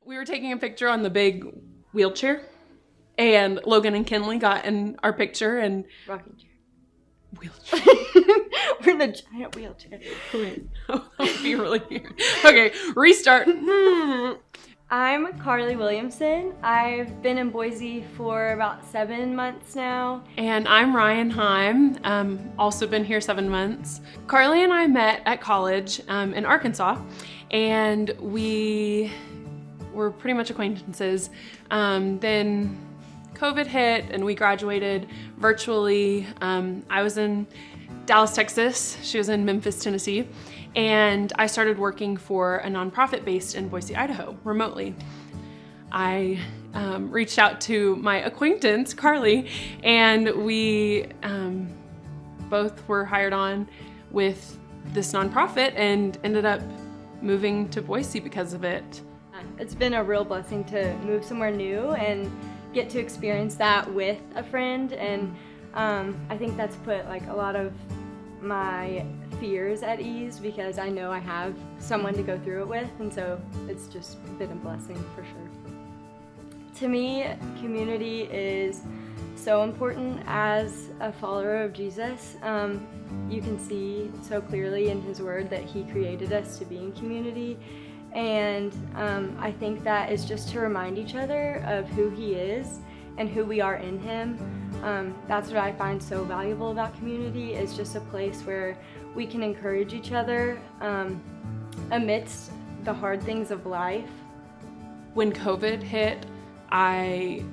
We were taking a picture on the big wheelchair, and Logan and Kinley got in our picture and rocking chair. Wheelchair. We're in a giant wheelchair. Oh, that would be really weird. Okay, restart. I'm Karli Williamson. I've been in Boise for about 7 months now. And I'm Ryann Karli, also been here 7 months. Karli and I met at college in Arkansas, and we were pretty much acquaintances. Then COVID hit and we graduated virtually. I was in Dallas, Texas. She was in Memphis, Tennessee. And I started working for a nonprofit based in Boise, Idaho, remotely. I reached out to my acquaintance, Karli, and we both were hired on with this nonprofit and ended up moving to Boise because of it. It's been a real blessing to move somewhere new and get to experience that with a friend, and I think that's put like a lot of my fears at ease because I know I have someone to go through it with, and so it's just been a blessing for sure. To me, community is so important as a follower of Jesus. You can see so clearly in His Word that He created us to be in community. And I think that is just to remind each other of who He is and who we are in Him. That's what I find so valuable about community, is just a place where we can encourage each other amidst the hard things of life. When COVID hit, I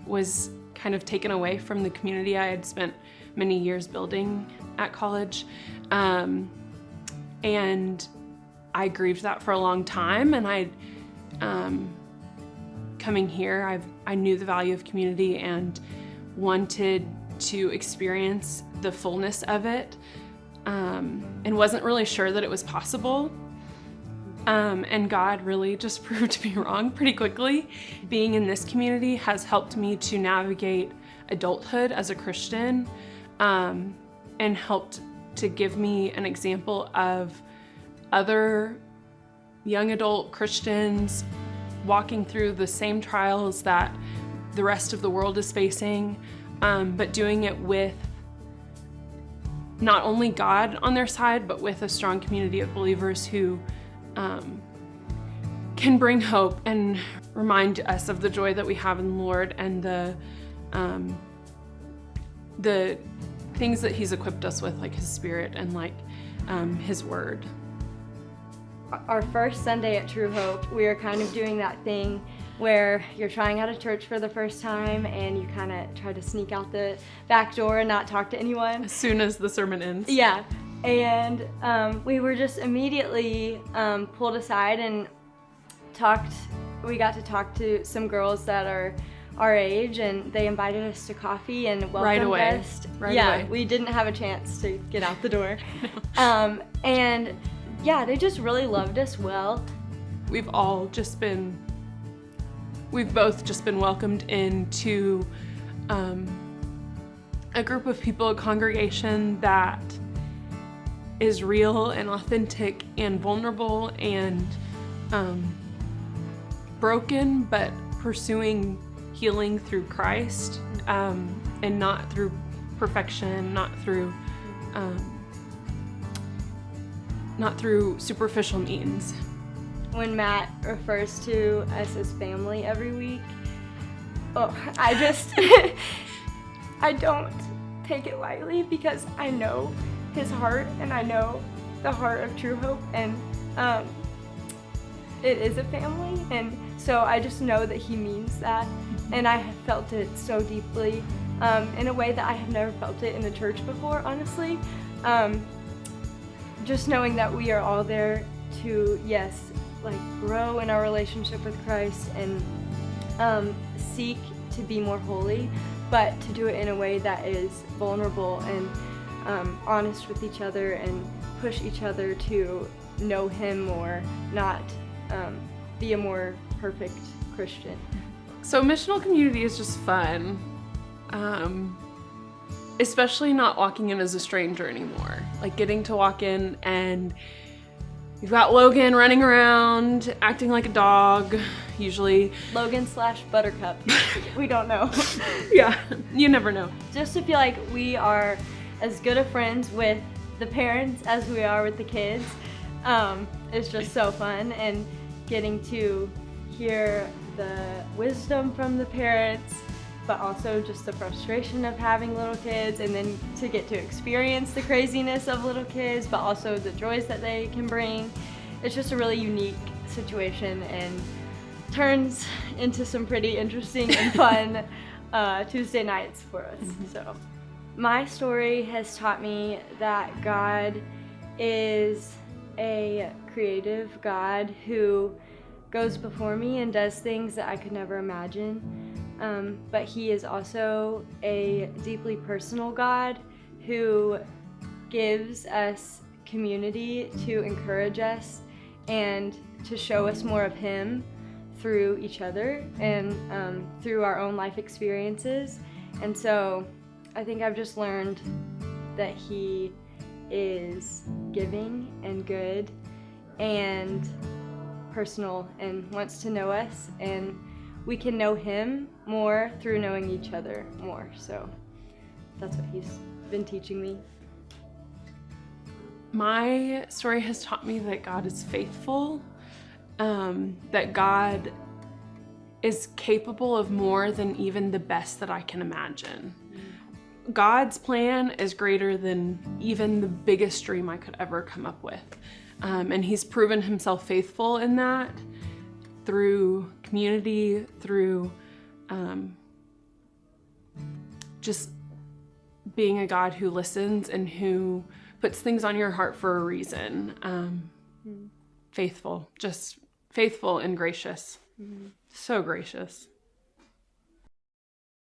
was kind of taken away from the community I had spent many years building at college. And I grieved that for a long time, and coming here, I knew the value of community and wanted to experience the fullness of it, and wasn't really sure that it was possible. And God really just proved me wrong pretty quickly. Being in this community has helped me to navigate adulthood as a Christian, and helped to give me an example of other young adult Christians walking through the same trials that the rest of the world is facing, but doing it with not only God on their side, but with a strong community of believers who can bring hope and remind us of the joy that we have in the Lord and the things that He's equipped us with, like His Spirit and like His Word. Our first Sunday at True Hope, we were kind of doing that thing where you're trying out a church for the first time and you kind of try to sneak out the back door and not talk to anyone. As soon as the sermon ends. Yeah. And we were just immediately pulled aside and talked. We got to talk to some girls that are our age, and they invited us to coffee and welcomed us. Right away. We didn't have a chance to get out the door. No. And yeah, they just really loved us well. We've both just been welcomed into a group of people, a congregation that is real and authentic and vulnerable and broken, but pursuing healing through Christ, and not through perfection, not through superficial means. When Matt refers to us as family every week, I don't take it lightly, because I know his heart and I know the heart of True Hope, and it is a family, and so I just know that he means that, and I have felt it so deeply in a way that I have never felt it in the church before, honestly. Just knowing that we are all there to, yes, like grow in our relationship with Christ and seek to be more holy, but to do it in a way that is vulnerable and honest with each other and push each other to know Him more, not be a more perfect Christian. So missional community is just fun. Especially not walking in as a stranger anymore. Like getting to walk in and You've got Logan running around, acting like a dog, usually. Logan/Buttercup. We don't know. Yeah, you never know. Just to feel like we are as good of friends with the parents as we are with the kids. It's just so fun, and getting to hear the wisdom from the parents, but also just the frustration of having little kids, and then to get to experience the craziness of little kids, but also the joys that they can bring. It's just a really unique situation and turns into some pretty interesting and fun Tuesday nights for us. So my story has taught me that God is a creative God who goes before me and does things that I could never imagine. But he is also a deeply personal God who gives us community to encourage us and to show us more of him through each other and through our own life experiences. And so I think I've just learned that he is giving and good and personal and wants to know us, and we can know him more through knowing each other more. So that's what he's been teaching me. My story has taught me that God is faithful, that God is capable of more than even the best that I can imagine. God's plan is greater than even the biggest dream I could ever come up with. And he's proven himself faithful in that through community, through just being a God who listens and who puts things on your heart for a reason. Faithful, just faithful and gracious. So gracious.